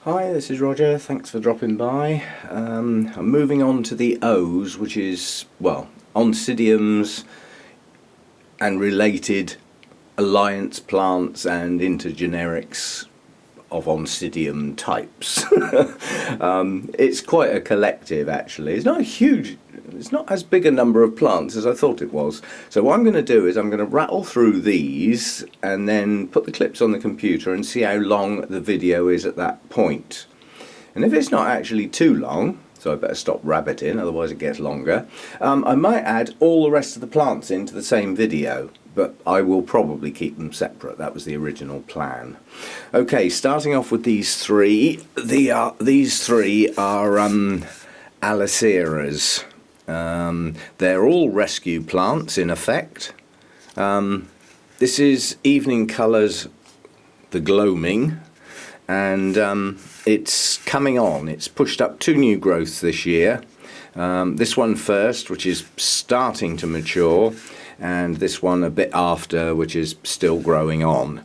Hi, this is Roger. Thanks for dropping by. I'm moving on to the O's, which is, well, Oncidiums and related alliance plants and intergenerics of Oncidium types. It's quite a collective, actually. It's not as big a number of plants as I thought it was. So what I'm going to do is I'm going to rattle through these and then put the clips on the computer and see how long the video is at that point. And if it's not actually too long, so I better stop rabbiting, otherwise it gets longer, I might add all the rest of the plants into the same video. But I will probably keep them separate. That was the original plan. Okay, starting off with these three. These three are Alaceras. They're all rescue plants in effect. This is Evening Colours, the Gloaming, and it's coming on. It's pushed up 2 new growths this year. This one first, which is starting to mature, and this one a bit after, which is still growing on.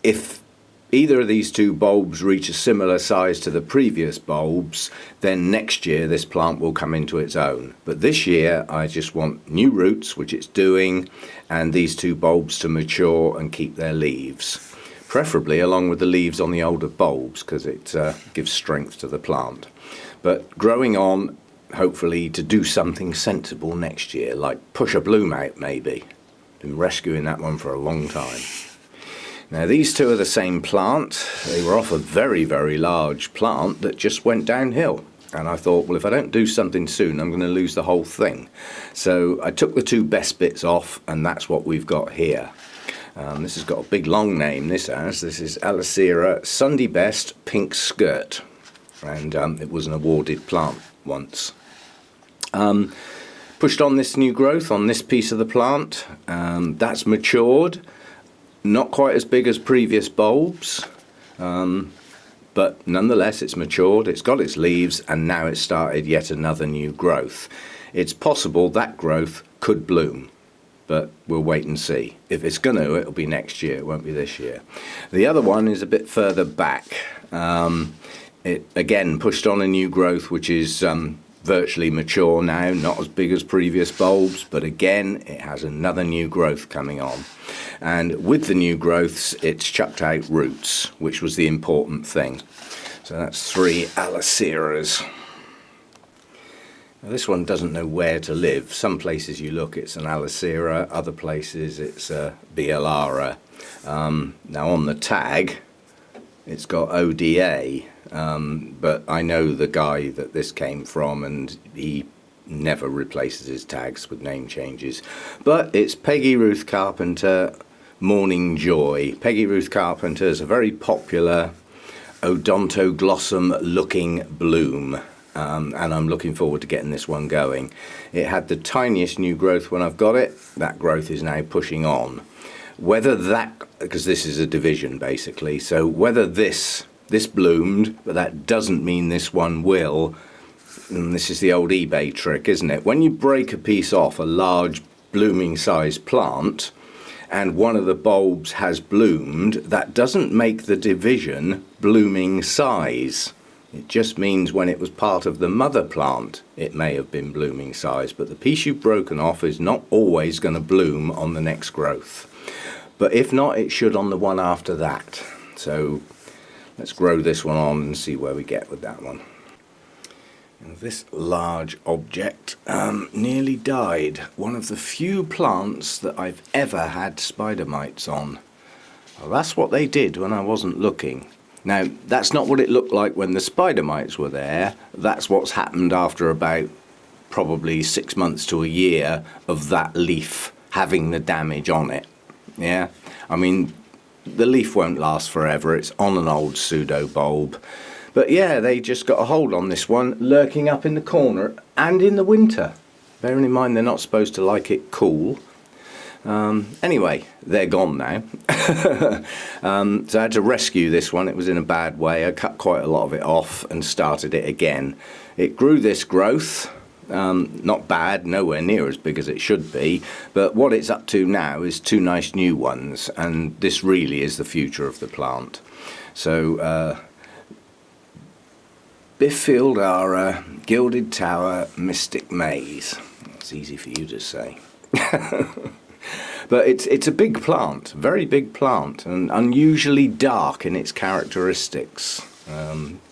If either of these 2 bulbs reach a similar size to the previous bulbs, then next year this plant will come into its own. But this year I just want new roots, which it's doing, and these 2 bulbs to mature and keep their leaves. Preferably along with the leaves on the older bulbs, because it gives strength to the plant. But growing on, hopefully to do something sensible next year, like push a bloom out maybe. Been rescuing that one for a long time. Now these 2 are the same plant. They were off a very, very large plant that just went downhill. And I thought, well, if I don't do something soon, I'm going to lose the whole thing. So I took the 2 best bits off, and that's what we've got here. This has got a big long name, this has. This is Alacera Sunday Best Pink Skirt. And it was an awarded plant once. Pushed on this new growth on this piece of the plant. That's matured. Not quite as big as previous bulbs, but nonetheless it's matured, it's got its leaves, and now it's started yet another new growth. It's possible that growth could bloom, but we'll wait and see. If it's going to, it'll be next year, it won't be this year. The other one is a bit further back. It again pushed on a new growth, which is virtually mature now, not as big as previous bulbs, but again it has another new growth coming on. And with the new growths it's chucked out roots, which was the important thing. So that's 3 Alaceras. Now this one doesn't know where to live. Some places you look, it's an Alacera, other places it's a Bialara. Now on the tag it's got ODA, but I know the guy that this came from, and he never replaces his tags with name changes. But it's Peggy Ruth Carpenter Morning Joy. Peggy Ruth Carpenter is a very popular odontoglossum looking bloom, and I'm looking forward to getting this one going. It had the tiniest new growth when I've got it. That growth is now pushing on. Whether that, because this is a division basically, so whether this bloomed, but that doesn't mean this one will. And this is the old eBay trick, isn't it? When you break a piece off a large blooming size plant and one of the bulbs has bloomed, that doesn't make the division blooming size. It just means when it was part of the mother plant it may have been blooming size, but the piece you've broken off is not always going to bloom on the next growth. But if not, it should on the one after that. So let's grow this one on and see where we get with that one. And this large object nearly died. One of the few plants that I've ever had spider mites on. Well, that's what they did when I wasn't looking. Now, that's not what it looked like when the spider mites were there. That's what's happened after about probably 6 months to a year of that leaf having the damage on it. Yeah, I mean, the leaf won't last forever. It's on an old pseudo bulb. But yeah, they just got a hold on this one, lurking up in the corner and in the winter. Bearing in mind they're not supposed to like it cool. Anyway, they're gone now. So I had to rescue this one. It was in a bad way. I cut quite a lot of it off and started it again. It grew this growth. Not bad, nowhere near as big as it should be, but what it's up to now is 2 nice new ones, and this really is the future of the plant. So Biffield Gilded Tower Mystic Maze. That's easy for you to say. But it's a big plant, very big plant, and unusually dark in its characteristics.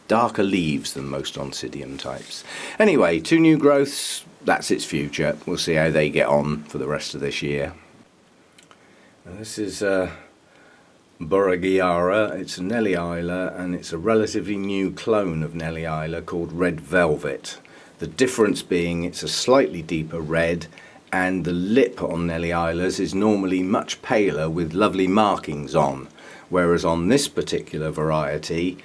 Darker leaves than most Oncidium types. Anyway, 2 new growths, that's its future. We'll see how they get on for the rest of this year. And this is Borraghiara. It's a Nellie Isla, and it's a relatively new clone of Nellie Isla called Red Velvet. The difference being it's a slightly deeper red, and the lip on Nellie Islas is normally much paler with lovely markings on, whereas on this particular variety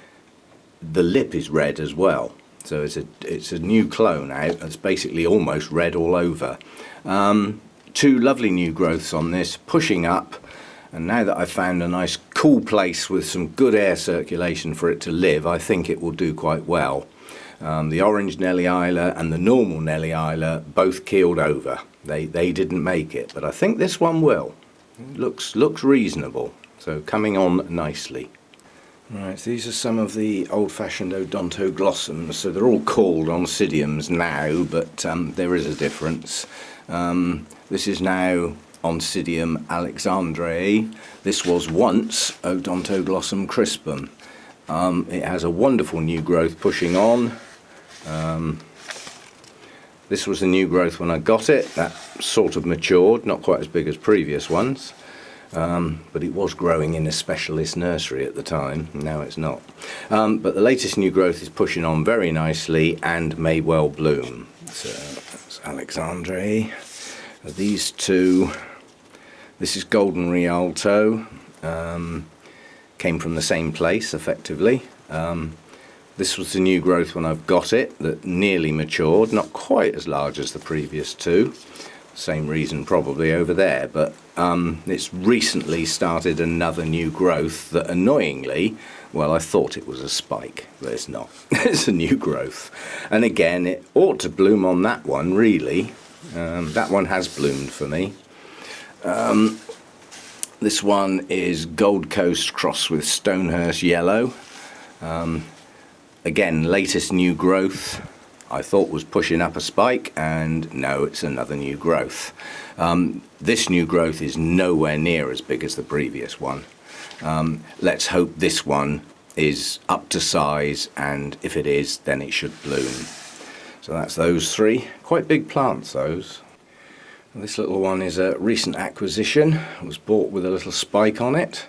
the lip is red as well. So it's a new clone out. It's basically almost red all over. 2 lovely new growths on this, pushing up, and now that I've found a nice cool place with some good air circulation for it to live, I think it will do quite well. The orange Nellie Isla and the normal Nellie Isla both keeled over. They didn't make it, but I think this one will. It looks reasonable, so coming on nicely. Right, these are some of the old-fashioned Odontoglossums. So they're all called Oncidiums now, but there is a difference. This is now Oncidium alexandrae. This was once Odontoglossum crispum. It has a wonderful new growth pushing on. This was a new growth when I got it. That sort of matured, not quite as big as previous ones. But it was growing in a specialist nursery at the time. Now it's not. But the latest new growth is pushing on very nicely and may well bloom. So that's alexandrae. These 2, this is Golden Rialto. Came from the same place effectively. This was the new growth when I've got it, that nearly matured, not quite as large as the previous 2. Same reason probably over there, but it's recently started another new growth that annoyingly, well, I thought it was a spike, but it's not. It's a new growth. And again, it ought to bloom on that one, really. That one has bloomed for me. This one is Gold Coast crossed with Stonehurst Yellow. Again, latest new growth. I thought was pushing up a spike, and no, it's another new growth. This new growth is nowhere near as big as the previous one. Let's hope this one is up to size, and if it is, then it should bloom. So that's those 3. Quite big plants, those. This little one is a recent acquisition. It was bought with a little spike on it.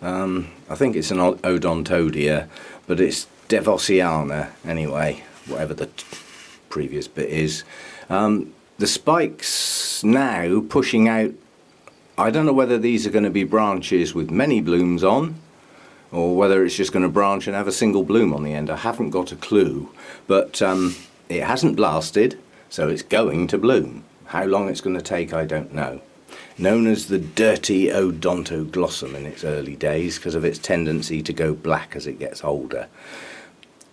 I think it's an Odontodia, but it's Devosiana anyway, whatever the previous bit is. The spikes now pushing out. I don't know whether these are going to be branches with many blooms on, or whether it's just going to branch and have a single bloom on the end. I haven't got a clue, but it hasn't blasted, so it's going to bloom. How long it's going to take, I don't know. Known as the dirty Odontoglossum in its early days because of its tendency to go black as it gets older.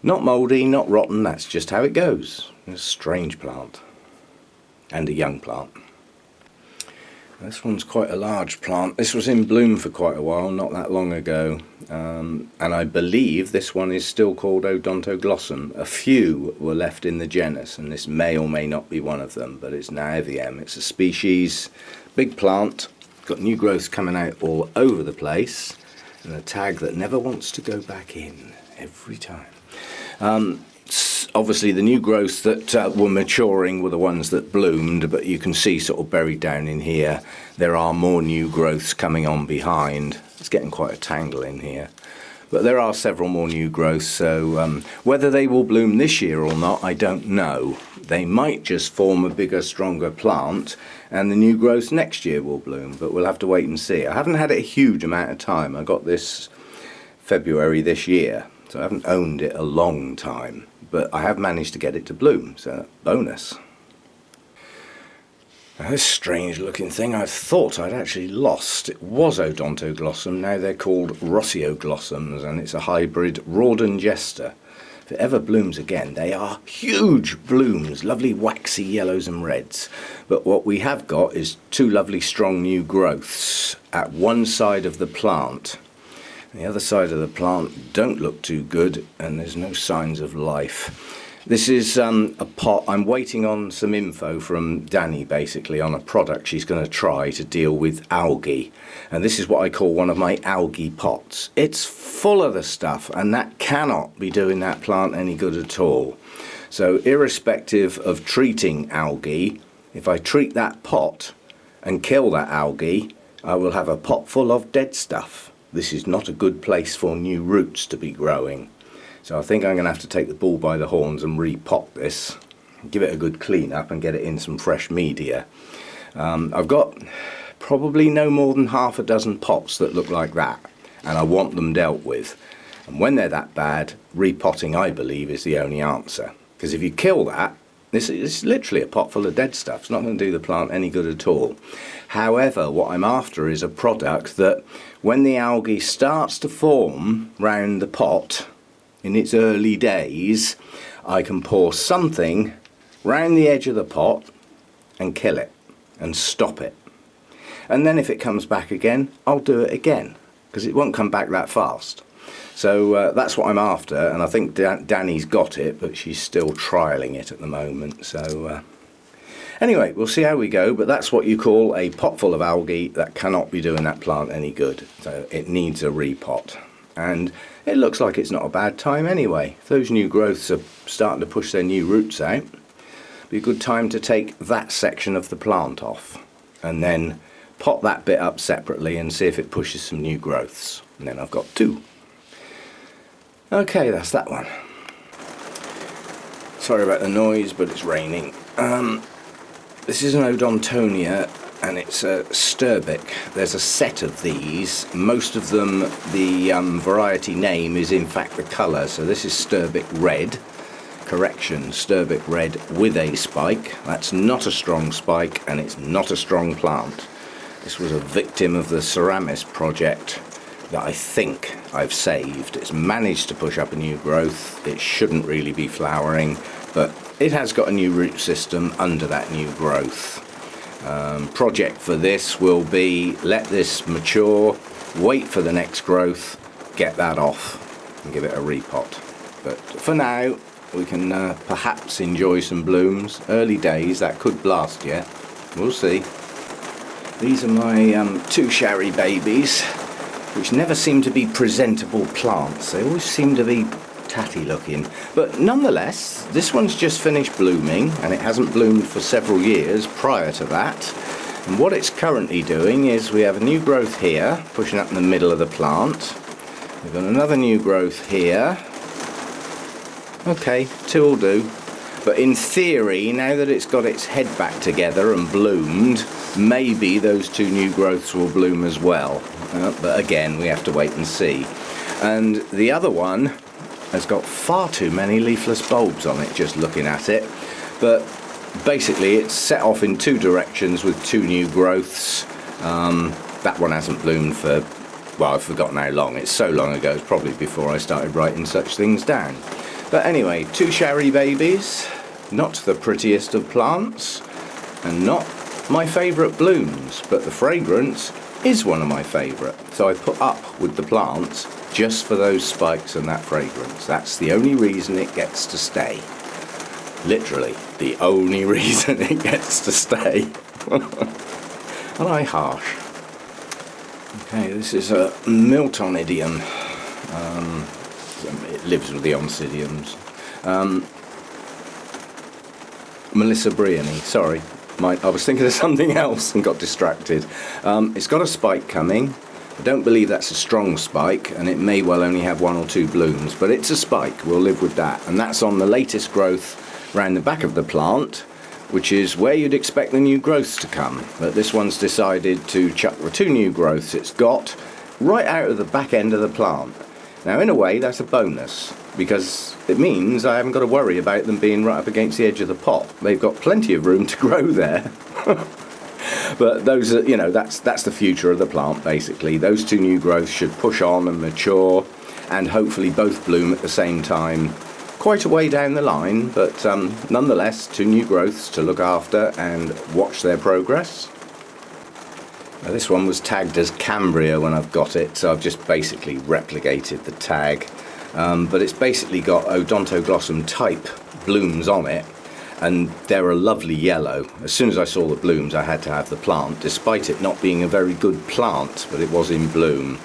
Not mouldy, not rotten, that's just how it goes. It's a strange plant. And a young plant. This one's quite a large plant. This was in bloom for quite a while, not that long ago. And I believe this one is still called Odontoglossum. A few were left in the genus, and this may or may not be one of them, but it's now IVM. It's a species, big plant, got new growths coming out all over the place, and a tag that never wants to go back in, every time. Obviously the new growths that were maturing were the ones that bloomed, but you can see sort of buried down in here there are more new growths coming on behind. It's getting quite a tangle in here, but there are several more new growths, so whether they will bloom this year or not, I don't know. They might just form a bigger, stronger plant and the new growths next year will bloom, but we'll have to wait and see. I haven't had it a huge amount of time. I got this February this year, so I haven't owned it a long time. But I have managed to get it to bloom, so bonus. Now this strange looking thing I thought I'd actually lost. It was Odontoglossum, now they're called Roscioglossums, and it's a hybrid Rawdon Jester. If it ever blooms again, they are huge blooms, lovely waxy yellows and reds. But what we have got is 2 lovely strong new growths at one side of the plant. The other side of the plant don't look too good, and there's no signs of life. This is a pot. I'm waiting on some info from Danny, basically, on a product she's going to try to deal with algae. And this is what I call one of my algae pots. It's full of the stuff, and that cannot be doing that plant any good at all. So irrespective of treating algae, if I treat that pot and kill that algae, I will have a pot full of dead stuff. This is not a good place for new roots to be growing. So I think I'm going to have to take the bull by the horns and repot this, give it a good clean up and get it in some fresh media. I've got probably no more than half a dozen pots that look like that, and I want them dealt with. And when they're that bad, repotting, I believe, is the only answer. Because if you kill that, this is literally a pot full of dead stuff. It's not going to do the plant any good at all. However, what I'm after is a product that, when the algae starts to form round the pot, in its early days, I can pour something round the edge of the pot and kill it and stop it. And then if it comes back again, I'll do it again, because it won't come back that fast. So that's what I'm after, and I think Danny's got it, but she's still trialling it at the moment. So anyway, we'll see how we go, but that's what you call a pot full of algae that cannot be doing that plant any good. So it needs a repot. And it looks like it's not a bad time anyway. If those new growths are starting to push their new roots out, it'd be a good time to take that section of the plant off and then pot that bit up separately and see if it pushes some new growths. And then I've got two. Okay, that's that one. Sorry about the noise, but it's raining. This is an Odontonia, and it's a Sturbic. There's a set of these. Most of them, the variety name is in fact the colour. So this is Sturbic Red. Correction, Sturbic Red with a spike. That's not a strong spike, and it's not a strong plant. This was a victim of the Ceramis project that I think I've saved. It's managed to push up a new growth. It shouldn't really be flowering, but it has got a new root system under that new growth. Project for this will be let this mature, wait for the next growth, get that off and give it a repot. But for now we can perhaps enjoy some blooms. Early days, that could blast yet. We'll see. These are my two Sherry babies, which never seem to be presentable plants. They always seem to be tatty looking. But nonetheless, this one's just finished blooming, and it hasn't bloomed for several years prior to that. And what it's currently doing is we have a new growth here, pushing up in the middle of the plant. We've got another new growth here. Okay, two will do. But in theory, now that it's got its head back together and bloomed, maybe those two new growths will bloom as well. But again, we have to wait and see. And the other one has got far too many leafless bulbs on it, just looking at it. But basically, it's set off in two directions with two new growths. That one hasn't bloomed for, well, I've forgotten how long. It's so long ago, it's probably before I started writing such things down. But anyway, two Sherry babies, not the prettiest of plants, and not my favourite blooms, but the fragrance is one of my favourite. So I put up with the plants just for those spikes and that fragrance. That's the only reason it gets to stay. Literally, the only reason it gets to stay. Aren't I harsh? Okay, this is a Miltonidium. It lives with the Oncidiums. Melissa Briony, sorry. I was thinking of something else and got distracted. It's got a spike coming. I don't believe that's a strong spike, and it may well only have one or two blooms, but it's a spike. We'll live with that. And that's on the latest growth round the back of the plant, which is where you'd expect the new growths to come. But this one's decided to chuck the two new growths it's got right out of the back end of the plant. Now, in a way, that's a bonus, because it means I haven't got to worry about them being right up against the edge of the pot. They've got plenty of room to grow there. But those are, you know, that's the future of the plant, basically. Those two new growths should push on and mature, and hopefully both bloom at the same time. Quite a way down the line, but nonetheless, two new growths to look after and watch their progress. Now, this one was tagged as Cambria when I've got it, so I've just basically replicated the tag. But it's basically got Odontoglossum type blooms on it, and they're a lovely yellow. As soon as I saw the blooms, I had to have the plant, despite it not being a very good plant, but it was in bloom.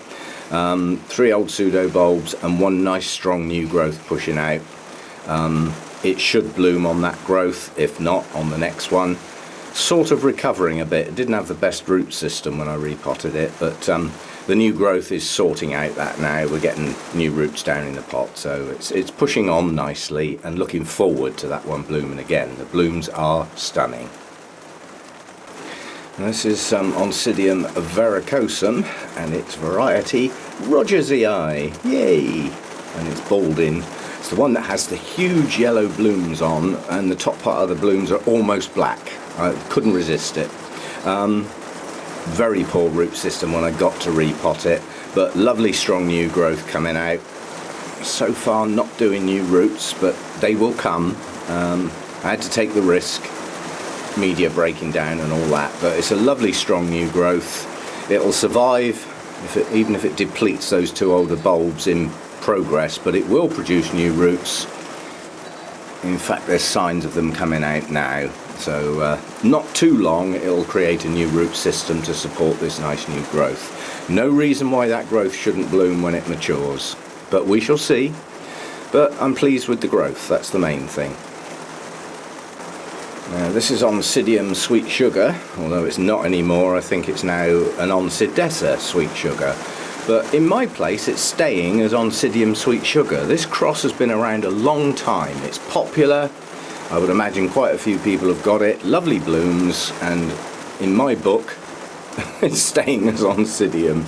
3 old pseudo bulbs and 1 nice strong new growth pushing out. It should bloom on that growth, if not on the next one. Sort of recovering a bit. It didn't have the best root system when I repotted it, but the new growth is sorting out that now. We're getting new roots down in the pot, so it's pushing on nicely, and looking forward to that one blooming again. The blooms are stunning. And this is Oncidium verrucosum, and its variety Rogersii. Yay! And it's balding. It's the one that has the huge yellow blooms on, and the top part of the blooms are almost black. I couldn't resist it. Very poor root system when I got to repot it, but lovely strong new growth coming out. So far not doing new roots, but they will come. I had to take the risk, media breaking down and all that, but it's a lovely strong new growth. It'll survive even if it depletes those 2 older bulbs in progress, but it will produce new roots. In fact, there's signs of them coming out now, so not too long it'll create a new root system to support this nice new growth. No reason why that growth shouldn't bloom when it matures, but we shall see. But I'm pleased with the growth, that's the main thing. Now, this is Oncidium Sweet Sugar, although it's not anymore. I think it's now an Oncidessa Sweet Sugar. But in my place, it's staying as Oncidium Sweet Sugar. This cross has been around a long time. It's popular. I would imagine quite a few people have got it. Lovely blooms, and in my book, it's staying as Oncidium.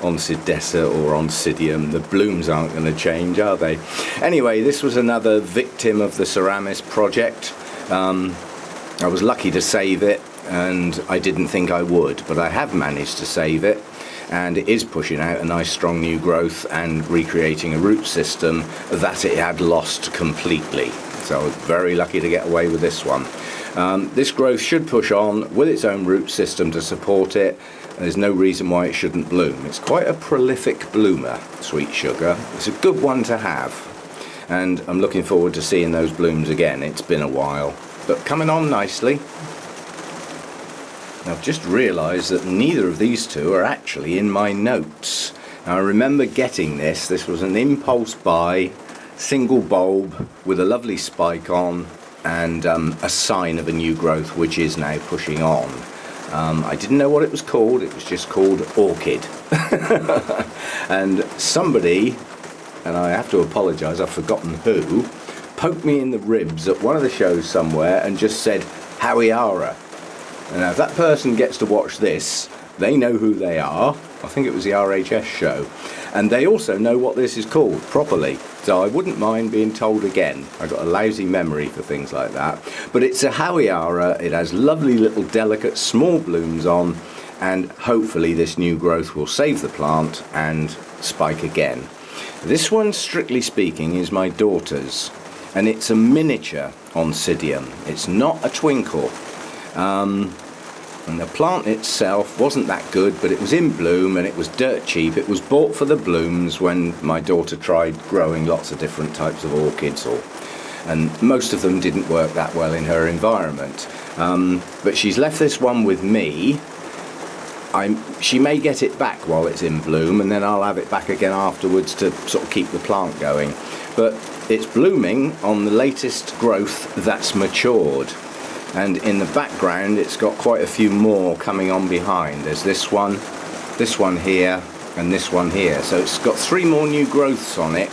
Oncidessa or Oncidium. The blooms aren't going to change, are they? Anyway, this was another victim of the Ceramis project. I was lucky to save it, and I didn't think I would, but I have managed to save it, and it is pushing out a nice strong new growth and recreating a root system that it had lost completely. So I was very lucky to get away with this one. This growth should push on with its own root system to support it. There's no reason why it shouldn't bloom. It's quite a prolific bloomer, Sweet Sugar. It's a good one to have, and I'm looking forward to seeing those blooms again. It's been a while, but coming on nicely. I've just realised that neither of these 2 are actually in my notes. Now, I remember getting this. This was an impulse buy, single bulb with a lovely spike on, and a sign of a new growth which is now pushing on. I didn't know what it was called. It was just called Orchid. And somebody, and I have to apologise, I've forgotten who, poked me in the ribs at one of the shows somewhere and just said Howiara. And now if that person gets to watch this, they know who they are. I think it was the RHS show, and they also know what this is called properly, so I wouldn't mind being told again. I've got a lousy memory for things like that, but it's a Howiara. It has lovely little delicate small blooms on, and hopefully this new growth will save the plant and spike again. This one, strictly speaking, is my daughter's, and it's a miniature Oncidium. It's not a twinkle. And the plant itself wasn't that good, but it was in bloom and it was dirt cheap. It was bought for the blooms when my daughter tried growing lots of different types of orchids, and most of them didn't work that well in her environment. But she's left this one with me. She may get it back while it's in bloom, and then I'll have it back again afterwards to sort of keep the plant going. But it's blooming on the latest growth that's matured. And in the background it's got quite a few more coming on behind. There's this one here, and this one here. So it's got 3 more new growths on it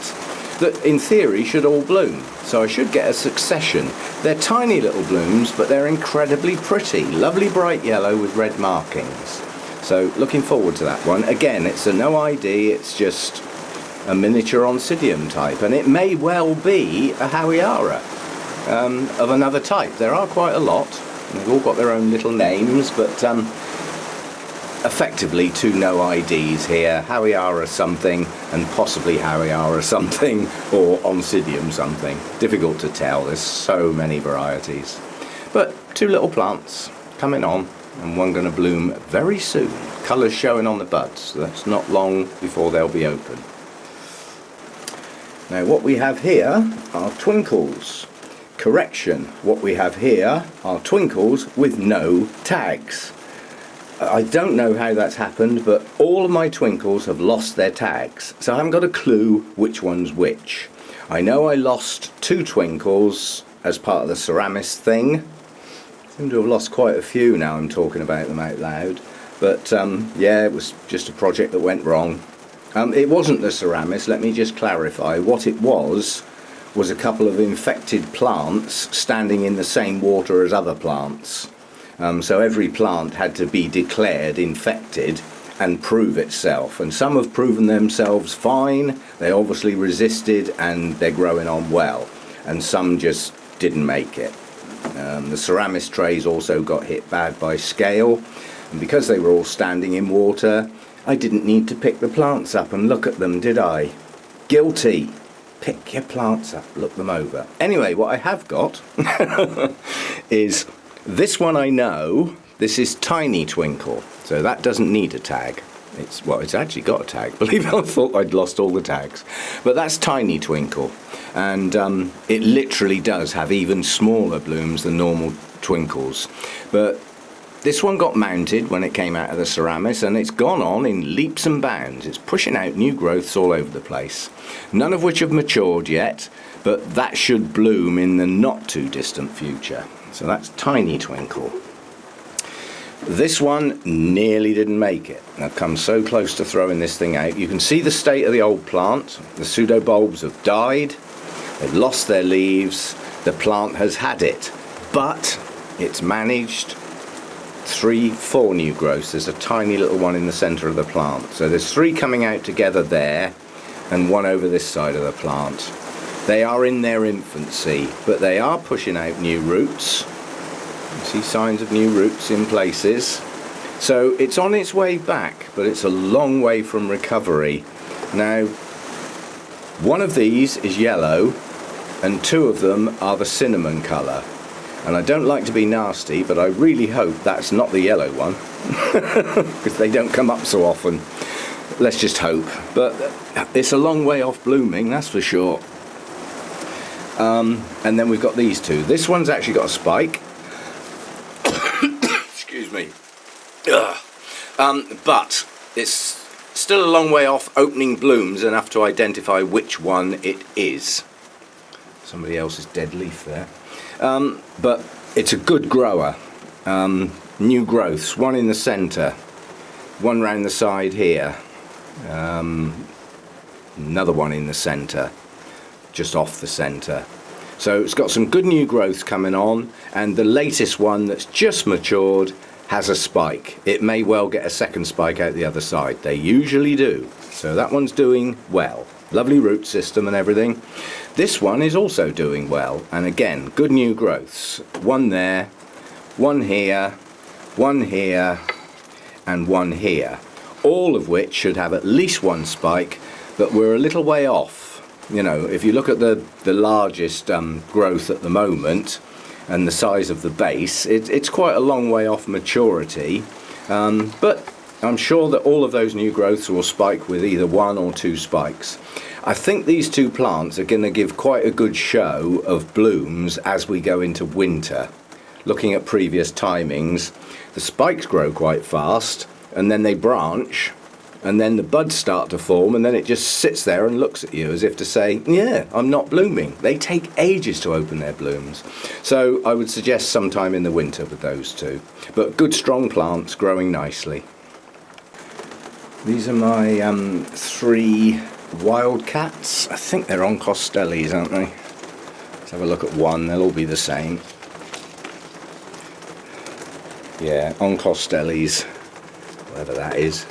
that in theory should all bloom. So I should get a succession. They're tiny little blooms, but they're incredibly pretty. Lovely bright yellow with red markings. So looking forward to that one. Again, it's a no ID, it's just a miniature Oncidium type, and it may well be a Howiara. Of another type. There are quite a lot. They've all got their own little names, but effectively 2 no IDs here. Howiara something, and possibly Howiara something, or Oncidium something. Difficult to tell. There's so many varieties. But 2 little plants coming on. and one going to bloom very soon. Colours showing on the buds, so that's not long before they'll be open. Now what we have here are twinkles. Correction, what we have here are twinkles with no tags. I don't know how that's happened, but all of my twinkles have lost their tags, so I haven't got a clue which one's which. I know I lost 2 twinkles as part of the Ceramis thing. I seem to have lost quite a few now I'm talking about them out loud, but yeah, it was just a project that went wrong. It wasn't the Ceramis, let me just clarify. What it was a couple of infected plants standing in the same water as other plants. So every plant had to be declared infected and prove itself, and some have proven themselves fine, they obviously resisted and they're growing on well, and some just didn't make it. The Ceramis trays also got hit bad by scale, and because they were all standing in water, I didn't need to pick the plants up and look at them, did I? Guilty. Pick your plants up, look them over. Anyway, what I have got is this one. I know this is Tiny Twinkle, so that doesn't need a tag. It's actually got a tag. Believe it, I thought I'd lost all the tags, but that's Tiny Twinkle, and it literally does have even smaller blooms than normal twinkles. But this one got mounted when it came out of the Ceramis, and it's gone on in leaps and bounds. It's pushing out new growths all over the place, none of which have matured yet, but that should bloom in the not too distant future. So that's Tiny Twinkle. This one nearly didn't make it. I've come so close to throwing this thing out. You can see the state of the old plant. The pseudobulbs have died, they've lost their leaves, the plant has had it, but it's managed 3-4 new growths. There's a tiny little one in the center of the plant, so there's 3 coming out together there and 1 over this side of the plant. They are in their infancy, but they are pushing out new roots. You see signs of new roots in places, so it's on its way back, but it's a long way from recovery. Now, one of these is yellow and 2 of them are the cinnamon colour. And I don't like to be nasty, but I really hope that's not the yellow one, because they don't come up so often. Let's just hope. But it's a long way off blooming, that's for sure. And then we've got these 2. This one's actually got a spike. Excuse me. But it's still a long way off opening blooms enough to identify which one it is. Somebody else's dead leaf there. But it's a good grower. New growths, 1 in the centre, 1 round the side here, another 1 in the centre, just off the centre. So it's got some good new growths coming on, and the latest one that's just matured has a spike. It may well get a second spike out the other side. They usually do. So that one's doing well. Lovely root system and everything. This one is also doing well, and again, good new growths. 1 there, 1 here, 1 here, and 1 here. All of which should have at least 1 spike, but we're a little way off. You know, if you look at the largest growth at the moment, and the size of the base, it's quite a long way off maturity. But I'm sure that all of those new growths will spike with either 1 or 2 spikes. I think these 2 plants are going to give quite a good show of blooms as we go into winter. Looking at previous timings, the spikes grow quite fast, and then they branch, and then the buds start to form, and then it just sits there and looks at you as if to say, yeah, I'm not blooming. They take ages to open their blooms. So I would suggest sometime in the winter with those 2. But good strong plants growing nicely. These are my 3 wildcats. I think they're Oncidiums, aren't they? Let's have a look at one. They'll all be the same. Yeah, Oncidiums, whatever that is.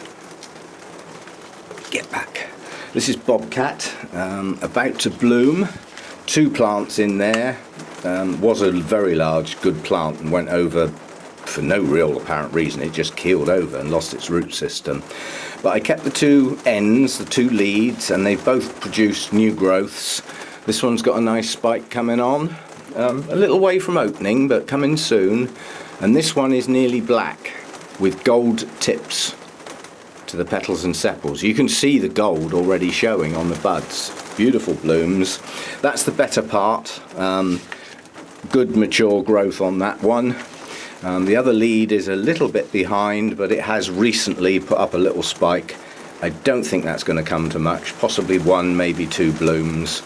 Get back. This is Bobcat, about to bloom. 2 plants in there. Was a very large, good plant and went over for no real apparent reason. It just keeled over and lost its root system. But I kept the 2 ends, the 2 leads, and they've both produced new growths. This one's got a nice spike coming on. A little way from opening, but coming soon. And this one is nearly black with gold tips to the petals and sepals. You can see the gold already showing on the buds. Beautiful blooms. That's the better part. Good mature growth on that one. The other lead is a little bit behind, but it has recently put up a little spike. I don't think that's going to come to much, possibly one, maybe two blooms.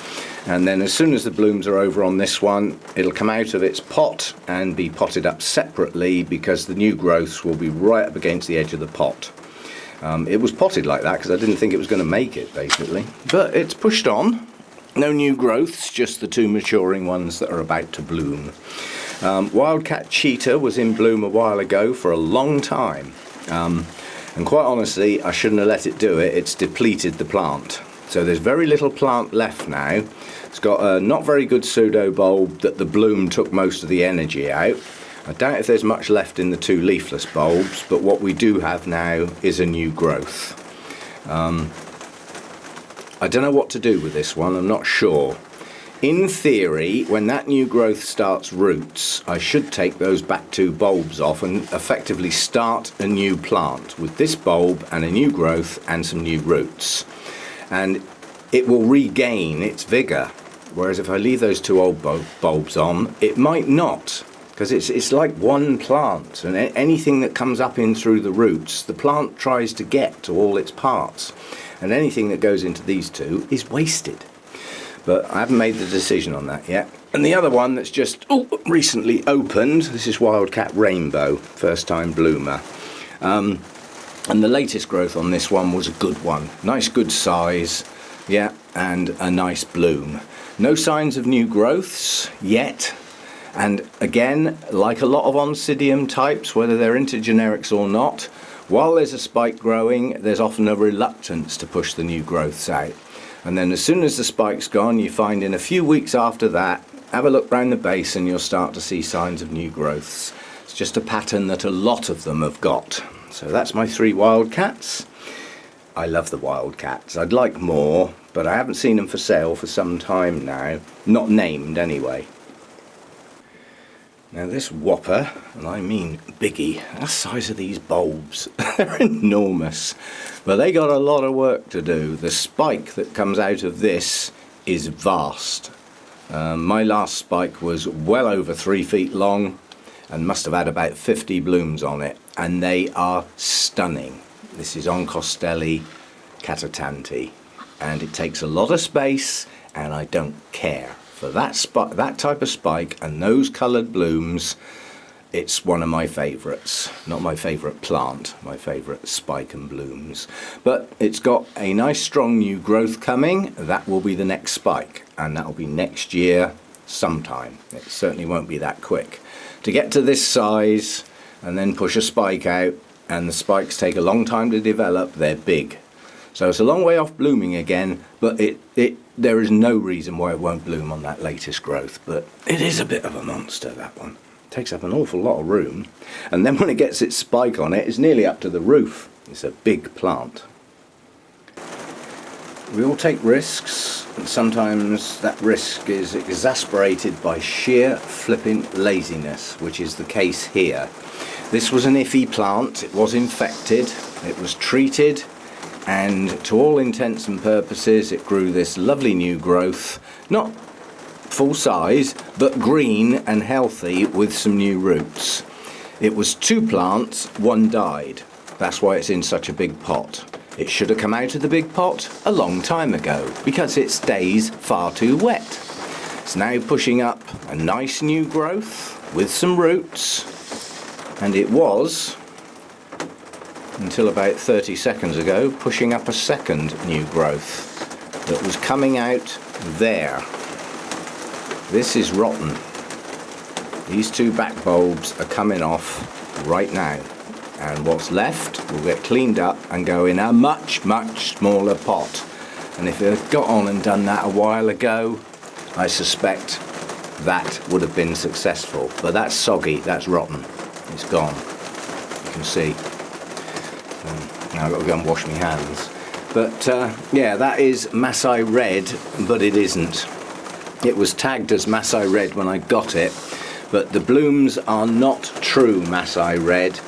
And then as soon as the blooms are over on this one, it'll come out of its pot and be potted up separately, because the new growths will be right up against the edge of the pot. It was potted like that because I didn't think it was going to make it, basically. But it's pushed on. No new growths, just the two maturing ones that are about to bloom. Wildcat Cheetah was in bloom a while ago for a long time. And quite honestly, I shouldn't have let it do it. It's depleted the plant. So there's very little plant left now. It's got a not very good pseudo bulb that the bloom took most of the energy out. I doubt if there's much left in the two leafless bulbs, but what we do have now is a new growth. I don't know what to do with this one, I'm not sure. In theory, when that new growth starts roots, I should take those back two bulbs off and effectively start a new plant with this bulb and a new growth and some new roots. And it will regain its vigour. Whereas if I leave those two old bulbs on, it might not. Because it's like one plant, and anything that comes up in through the roots, the plant tries to get to all its parts. And anything that goes into these two is wasted. But I haven't made the decision on that yet. And the other one that's just recently opened, this is Wildcat Rainbow, first time bloomer. And the latest growth on this one was a good one. Nice good size, yeah, and a nice bloom. No signs of new growths yet. And again, like a lot of Oncidium types, whether they're into generics or not, while there's a spike growing, there's often a reluctance to push the new growths out. And then as soon as the spike's gone, you find in a few weeks after that, have a look round the base and you'll start to see signs of new growths. It's just a pattern that a lot of them have got. So that's my 3 wildcats. I love the wildcats. I'd like more, but I haven't seen them for sale for some time now. Not named anyway. Now this whopper, and I mean biggie, that's the size of these bulbs. They're enormous. But they got a lot of work to do. The spike that comes out of this is vast. My last spike was well over 3 feet long and must have had about 50 blooms on it. And they are stunning. This is Oncostelli catatanti. And it takes a lot of space, and I don't care. For that type of spike and those coloured blooms, it's one of my favourites. Not my favourite plant, my favourite spike and blooms. But it's got a nice strong new growth coming. That will be the next spike, and that will be next year sometime. It certainly won't be that quick. To get to this size and then push a spike out, and the spikes take a long time to develop, they're big. So it's a long way off blooming again, but there is no reason why it won't bloom on that latest growth. But it is a bit of a monster, that one. It takes up an awful lot of room. And then when it gets its spike on it, it's nearly up to the roof. It's a big plant. We all take risks, and sometimes that risk is exasperated by sheer flipping laziness, which is the case here. This was an iffy plant. It was infected. It was treated. And to all intents and purposes, it grew this lovely new growth, not full size, but green and healthy with some new roots. It was 2 plants, 1 died. That's why it's in such a big pot. It should have come out of the big pot a long time ago, because it stays far too wet. It's now pushing up a nice new growth with some roots, and it was, until about 30 seconds ago, pushing up a second new growth that was coming out there. This is rotten. These 2 back bulbs are coming off right now, and what's left will get cleaned up and go in a much smaller pot. And if it had got on and done that a while ago, I suspect that would have been successful. But that's soggy, that's rotten, it's gone. You can see. Now I've got to go and wash my hands. But yeah, that is Masai Red, but it isn't. It was tagged as Masai Red when I got it, but the blooms are not true Masai Red.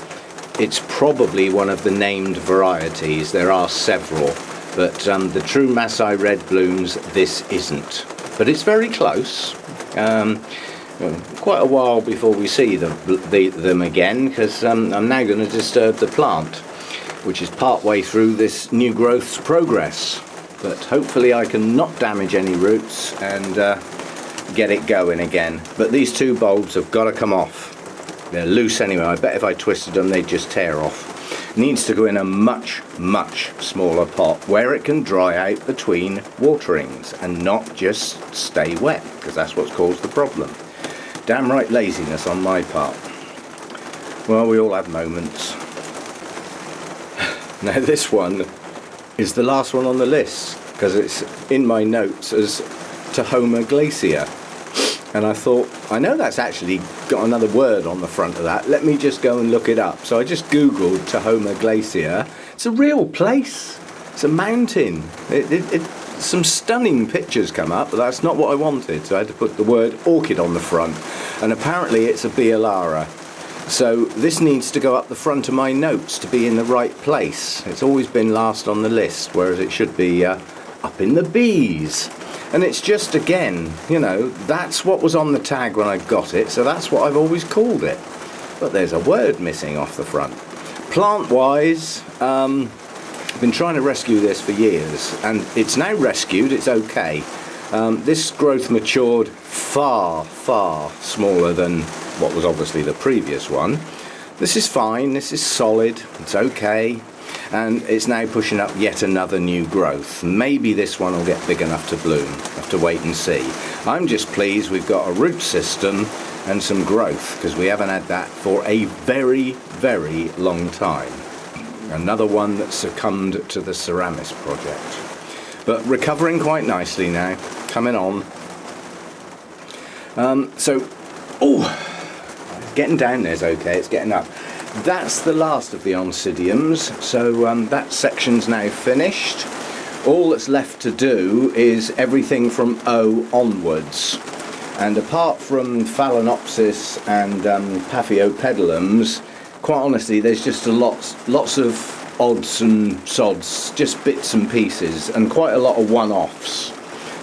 It's probably one of the named varieties. There are several, but the true Masai Red blooms, this isn't. But it's very close. Quite a while before we see them again, because I'm now going to disturb the plant, which is part way through this new growth's progress. But hopefully I can not damage any roots and get it going again. But these two bulbs have got to come off. They're loose anyway. I bet if I twisted them they'd just tear off. Needs to go in a much smaller pot where it can dry out between waterings and not just stay wet, because that's what's caused the problem. Damn right laziness on my part. Well, we all have moments. Now this one is the last one on the list, because it's in my notes as Tahoma Glacier. And I thought, I know that's actually got another word on the front of that. Let me just go and look it up. So I just Googled Tahoma Glacier. It's a real place. It's a mountain. Some stunning pictures come up, but that's not what I wanted. So I had to put the word orchid on the front. And apparently it's a Bialara. So this needs to go up the front of my notes to be in the right place. It's always been last on the list, whereas it should be up in the B's. And it's just, again, you know, that's what was on the tag when I got it, so that's what I've always called it. But there's a word missing off the front. Plant-wise, I've been trying to rescue this for years, and it's now rescued, it's okay. This growth matured far smaller than what was obviously the previous one. This is fine, this is solid, it's okay. And it's now pushing up yet another new growth. Maybe this one will get big enough to bloom. Have to wait and see. I'm just pleased we've got a root system and some growth, because we haven't had that for a very long time. Another one that succumbed to the Ceramis project. But recovering quite nicely now, coming on. Getting down there's okay, it's getting up. That's the last of the Oncidiums, so that section's now finished. All that's left to do is everything from O onwards. And apart from Phalaenopsis and Paphiopedilums, quite honestly, there's just lots of odds and sods, just bits and pieces, and quite a lot of one-offs.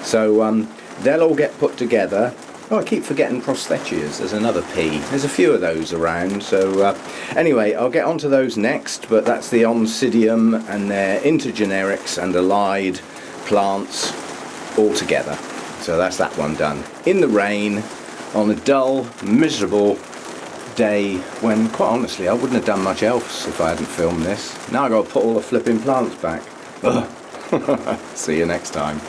So they'll all get put together. Oh, I keep forgetting Prosthechias. There's another P. There's a few of those around. So anyway, I'll get onto those next, but that's the Oncidium and their intergenerics and allied plants all together. So that's that one done. In the rain, on a dull, miserable day when, quite honestly, I wouldn't have done much else if I hadn't filmed this. Now I've got to put all the flipping plants back. Ugh. See you next time.